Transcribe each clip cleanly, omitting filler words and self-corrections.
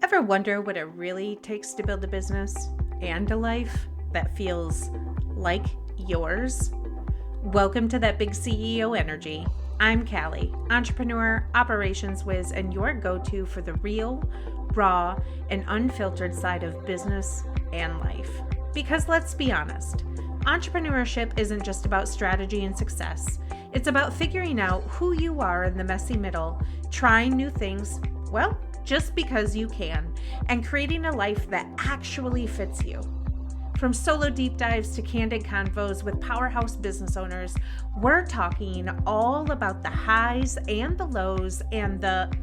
Ever wonder what it really takes to build a business and a life that feels like yours? Welcome to That Big CEO Energy. I'm Callie, entrepreneur, operations whiz, and your go-to for the real, raw, and unfiltered side of business and life. Because let's be honest, entrepreneurship isn't just about strategy and success. It's about figuring out who you are in the messy middle, trying new things, well, just because you can, and creating a life that actually fits you. From solo deep dives to candid convos with powerhouse business owners, we're talking all about the highs and the lows and the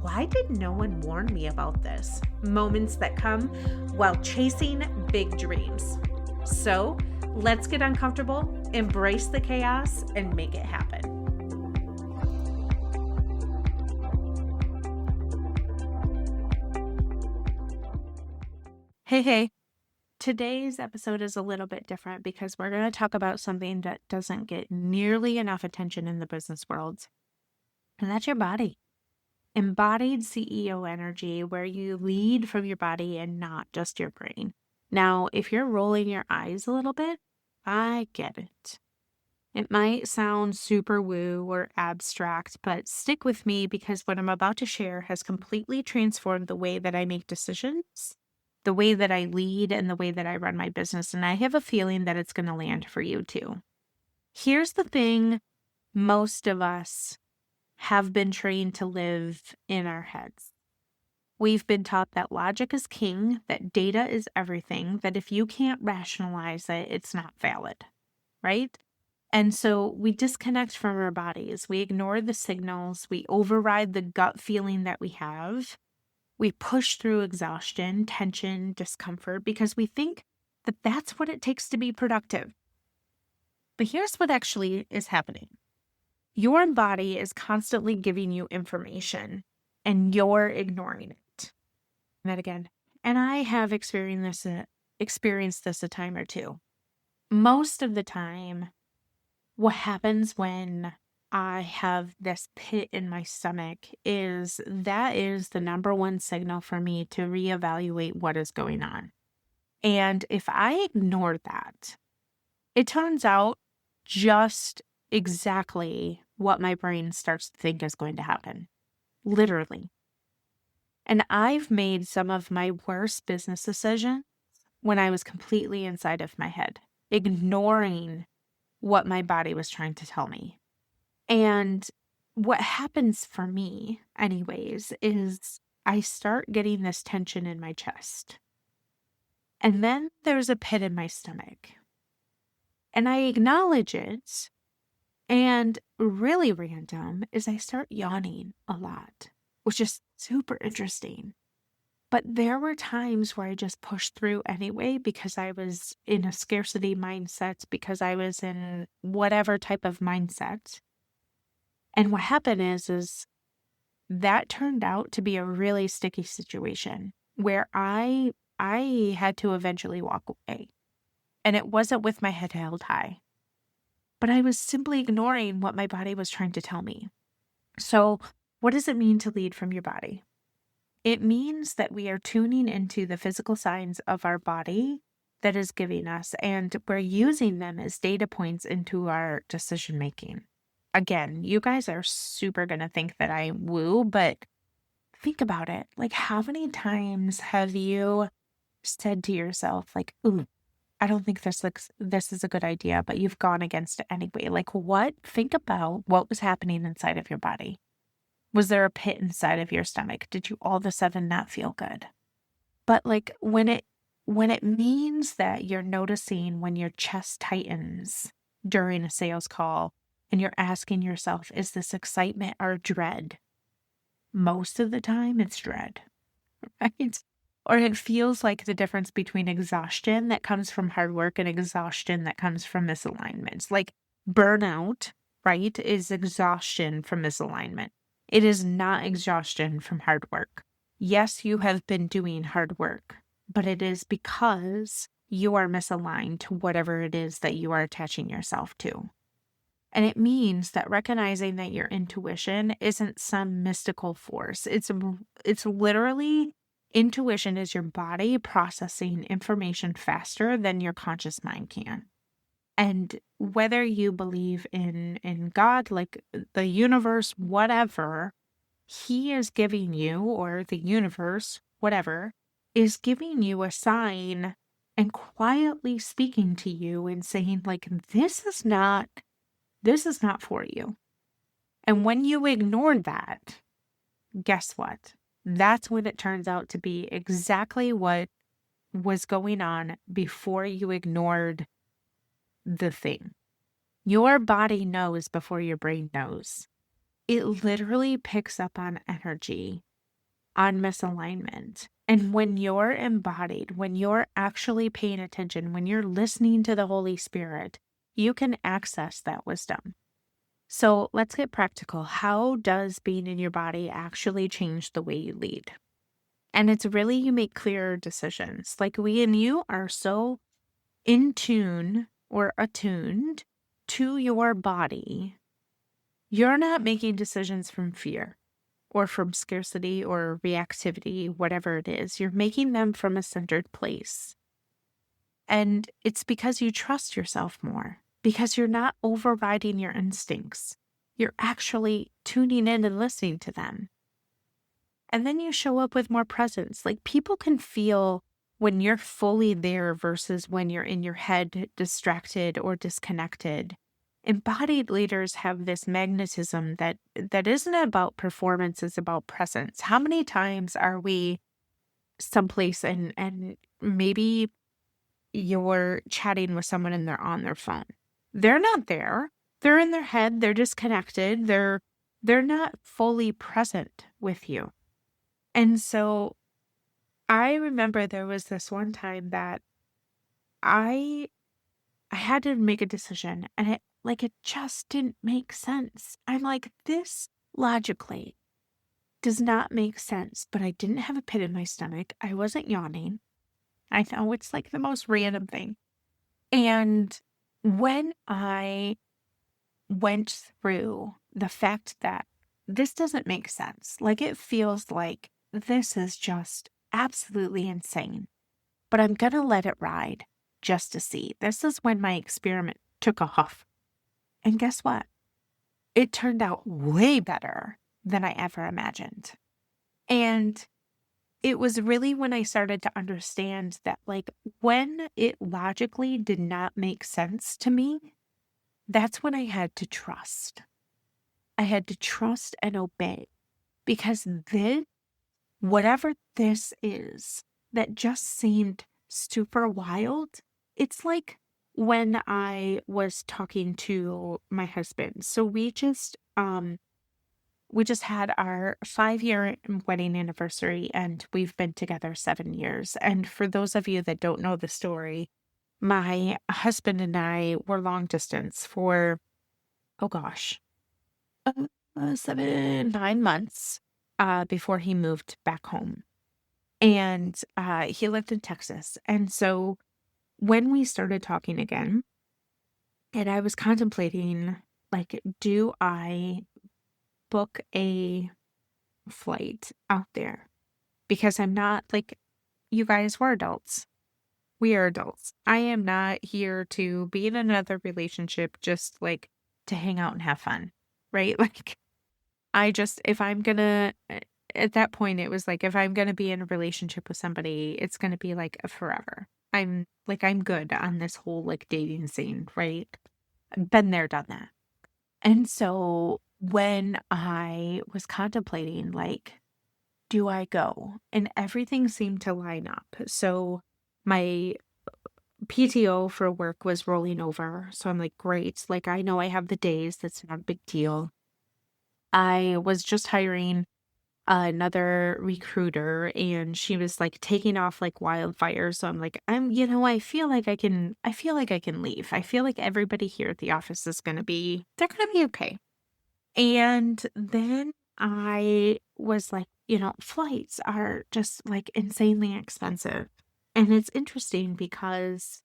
why did no one warn me about this moments that come while chasing big dreams. So let's get uncomfortable, embrace the chaos, and make it happen. Hey. Today's episode is a little bit different because we're going to talk about something that doesn't get nearly enough attention in the business world, and that's your body. Embodied CEO energy, where you lead from your body and not just your brain. Now, if you're rolling your eyes a little bit, I get it. It might sound super woo or abstract, but stick with me because what I'm about to share has completely transformed the way that I make decisions, the way that I lead, and the way that I run my business. And I have a feeling that it's going to land for you too. Here's the thing. Most of us have been trained to live in our heads. We've been taught that logic is king, that data is everything, that if you can't rationalize it, it's not valid, right? And so we disconnect from our bodies. We ignore the signals. We override the gut feeling that we have. We push through exhaustion, tension, discomfort because we think that that's what it takes to be productive. But here's what actually is happening. Your body is constantly giving you information and you're ignoring it. And that again. And I have experienced this a time or two. Most of the time, what happens when I have this pit in my stomach is the number one signal for me to reevaluate what is going on. And if I ignore that, it turns out just exactly what my brain starts to think is going to happen. Literally. And I've made some of my worst business decisions when I was completely inside of my head, ignoring what my body was trying to tell me. And what happens for me, anyways, is I start getting this tension in my chest. And then there's a pit in my stomach. And I acknowledge it. And really random is I start yawning a lot, which is super interesting. But there were times where I just pushed through anyway because I was in a scarcity mindset, because I was in whatever type of mindset. And what happened is that turned out to be a really sticky situation where I had to eventually walk away. And it wasn't with my head held high, but I was simply ignoring what my body was trying to tell me. So what does it mean to lead from your body? It means that we are tuning into the physical signs of our body that is giving us, and we're using them as data points into our decision making. Again, you guys are super going to think that I woo, but think about it. Like, how many times have you said to yourself, like, ooh, I don't think this is a good idea, but you've gone against it anyway. Like, what? Think about what was happening inside of your body. Was there a pit inside of your stomach? Did you all of a sudden not feel good? But like when it means that you're noticing when your chest tightens during a sales call and you're asking yourself, is this excitement or dread? Most of the time it's dread, right? Or it feels like the difference between exhaustion that comes from hard work and exhaustion that comes from misalignments. Like burnout, right, is exhaustion from misalignment. It is not exhaustion from hard work. Yes, you have been doing hard work, but it is because you are misaligned to whatever it is that you are attaching yourself to. And it means that recognizing that your intuition isn't some mystical force. It's literally Intuition is your body processing information faster than your conscious mind can. And whether you believe in God, like the universe, whatever, he is giving you, or the universe, whatever, is giving you a sign and quietly speaking to you and saying, like, this is not for you. And when you ignore that, guess what? That's when it turns out to be exactly what was going on before you ignored the thing. Your body knows before your brain knows. It literally picks up on energy, on misalignment. And when you're embodied, when you're actually paying attention, when you're listening to the Holy Spirit, you can access that wisdom. So let's get practical. How does being in your body actually change the way you lead? And it's really, you make clearer decisions. Like we and you are so in tune or attuned to your body. You're not making decisions from fear or from scarcity or reactivity, whatever it is. You're making them from a centered place. And it's because you trust yourself more, because you're not overriding your instincts. You're actually tuning in and listening to them. And then you show up with more presence. Like people can feel when you're fully there versus when you're in your head, distracted or disconnected. Embodied leaders have this magnetism that isn't about performance, it's about presence. How many times are we someplace and maybe you're chatting with someone and they're on their phone? They're not there. They're in their head, they're disconnected, they're not fully present with you. And so I remember there was this one time that I had to make a decision and it just didn't make sense. I'm like, this logically does not make sense, but I didn't have a pit in my stomach. I wasn't yawning. I know it's like the most random thing. And when I went through the fact that this doesn't make sense, like it feels like this is just absolutely insane, but I'm going to let it ride just to see. This is when my experiment took off. And guess what? It turned out way better than I ever imagined. And it was really when I started to understand that, like, when it logically did not make sense to me, that's when I had to trust. I had to trust and obey, because then whatever this is that just seemed super wild, it's like when I was talking to my husband. So we just had our 5-year wedding anniversary, and we've been together 7 years. And for those of you that don't know the story, my husband and I were long distance for, oh gosh, 9 months before he moved back home. And he lived in Texas. And so when we started talking again, and I was contemplating, like, do I book a flight out there? Because I'm not, like, you guys, we're adults. We are adults. I am not here to be in another relationship just, like, to hang out and have fun, right? Like, if I'm gonna, at that point, it was like, if I'm gonna be in a relationship with somebody, it's gonna be like a forever. I'm good on this whole like dating scene, right? I've been there, done that. And so when I was contemplating, like, do I go? And everything seemed to line up. So my PTO for work was rolling over. So I'm like, great. Like, I know I have the days. That's not a big deal. I was just hiring another recruiter, and she was like taking off like wildfire. So I'm like, I feel like I can leave. I feel like everybody here at the office is they're going to be okay. And then I was like, flights are just like insanely expensive. And it's interesting because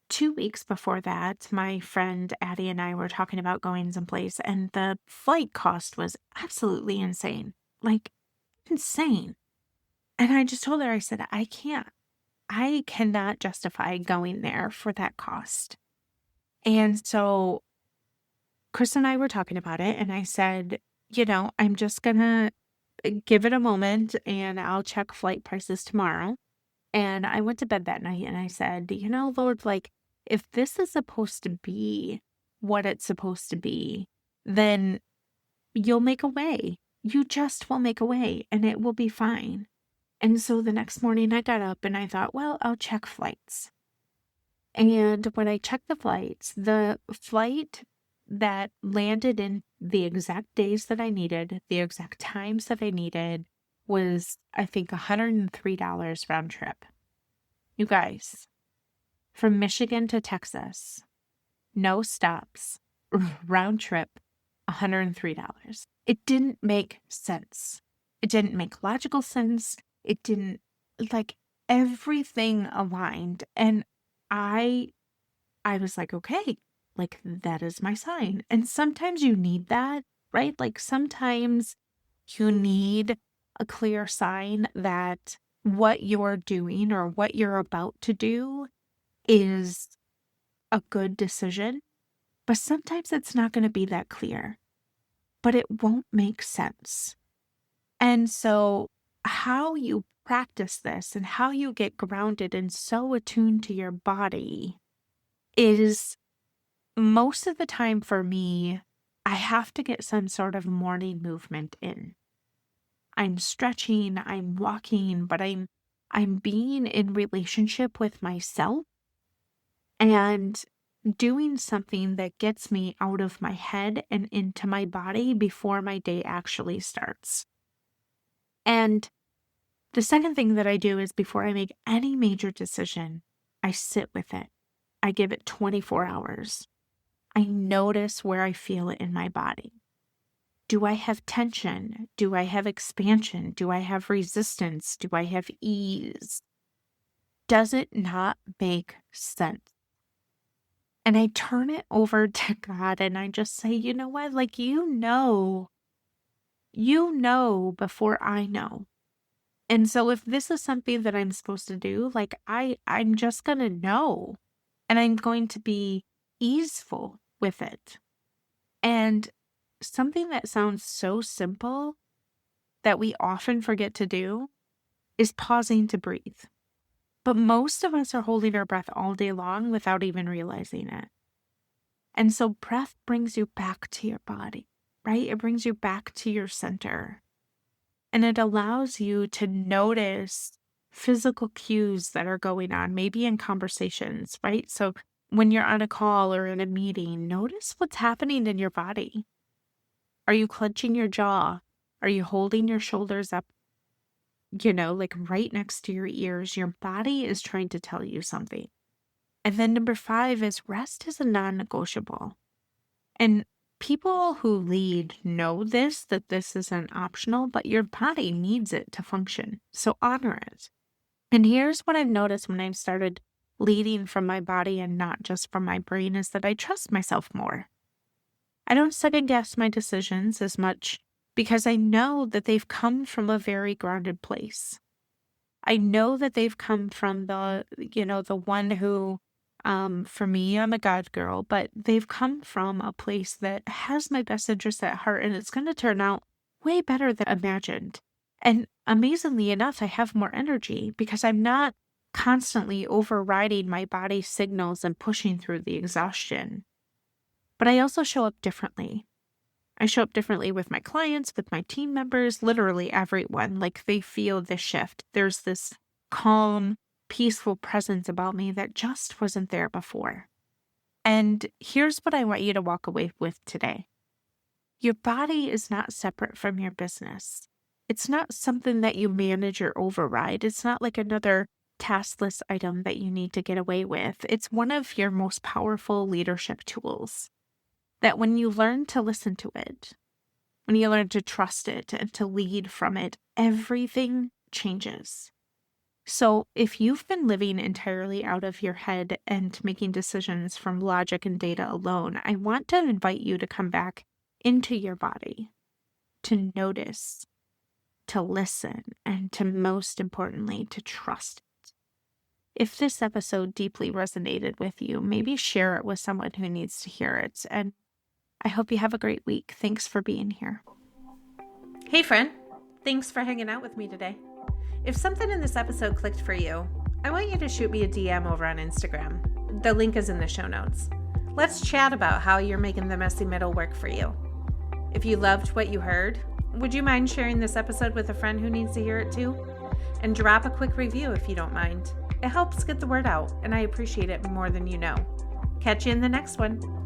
2 weeks before that, my friend Addie and I were talking about going someplace, and the flight cost was absolutely insane. Like, insane. And I just told her, I said, I cannot justify going there for that cost. And so Chris and I were talking about it, and I said, I'm just going to give it a moment and I'll check flight prices tomorrow. And I went to bed that night and I said, Lord, like, if this is supposed to be what it's supposed to be, then you'll make a way. You just will make a way and it will be fine. And so the next morning I got up and I thought, well, I'll check flights. And when I checked the flight that landed in the exact days that I needed, the exact times that I needed, was, I think, $103 round trip. You guys, from Michigan to Texas, no stops, round trip, $103. It didn't make sense. It didn't make logical sense. It didn't, like, everything aligned. And I was like, okay, like, that is my sign. And sometimes you need that, right? Like, sometimes you need a clear sign that what you're doing or what you're about to do is a good decision. But sometimes it's not going to be that clear, but it won't make sense. And so how you practice this and how you get grounded and so attuned to your body is, most of the time for me, I have to get some sort of morning movement in. I'm stretching, I'm walking, but I'm being in relationship with myself and doing something that gets me out of my head and into my body before my day actually starts. And the second thing that I do is, before I make any major decision, I sit with it. I give it 24 hours. I notice where I feel it in my body. Do I have tension? Do I have expansion? Do I have resistance? Do I have ease? Does it not make sense? And I turn it over to God and I just say, you know what? Like, you know before I know. And so if this is something that I'm supposed to do, like, I'm just going to know, and I'm going to be easeful with it. And something that sounds so simple that we often forget to do is pausing to breathe. But most of us are holding our breath all day long without even realizing it. And so breath brings you back to your body, right? It brings you back to your center. And it allows you to notice physical cues that are going on, maybe in conversations, right? So when you're on a call or in a meeting, notice what's happening in your body. Are you clenching your jaw? Are you holding your shoulders up, like right next to your ears? Your body is trying to tell you something. And then number 5 is, rest is a non-negotiable. And people who lead know that this isn't optional, but your body needs it to function. So honor it. And here's what I've noticed when I've started leading from my body and not just from my brain, is that I trust myself more. I don't second guess my decisions as much because I know that they've come from a very grounded place. I know that they've come from the one who, for me, I'm a God girl, but they've come from a place that has my best interest at heart, and it's going to turn out way better than imagined. And amazingly enough, I have more energy because I'm not constantly overriding my body's signals and pushing through the exhaustion. But I also show up differently. I show up differently with my clients, with my team members, literally everyone. Like, they feel this shift. There's this calm, peaceful presence about me that just wasn't there before. And here's what I want you to walk away with today. Your body is not separate from your business. It's not something that you manage or override. It's not like another task list item that you need to get away with. It's one of your most powerful leadership tools. That when you learn to listen to it, when you learn to trust it and to lead from it, everything changes. So if you've been living entirely out of your head and making decisions from logic and data alone, I want to invite you to come back into your body, to notice, to listen, and to, most importantly, to trust it. If this episode deeply resonated with you, maybe share it with someone who needs to hear it. And I hope you have a great week. Thanks for being here. Hey, friend. Thanks for hanging out with me today. If something in this episode clicked for you, I want you to shoot me a DM over on Instagram. The link is in the show notes. Let's chat about how you're making the messy middle work for you. If you loved what you heard, would you mind sharing this episode with a friend who needs to hear it too? And drop a quick review if you don't mind. It helps get the word out, and I appreciate it more than you know. Catch you in the next one.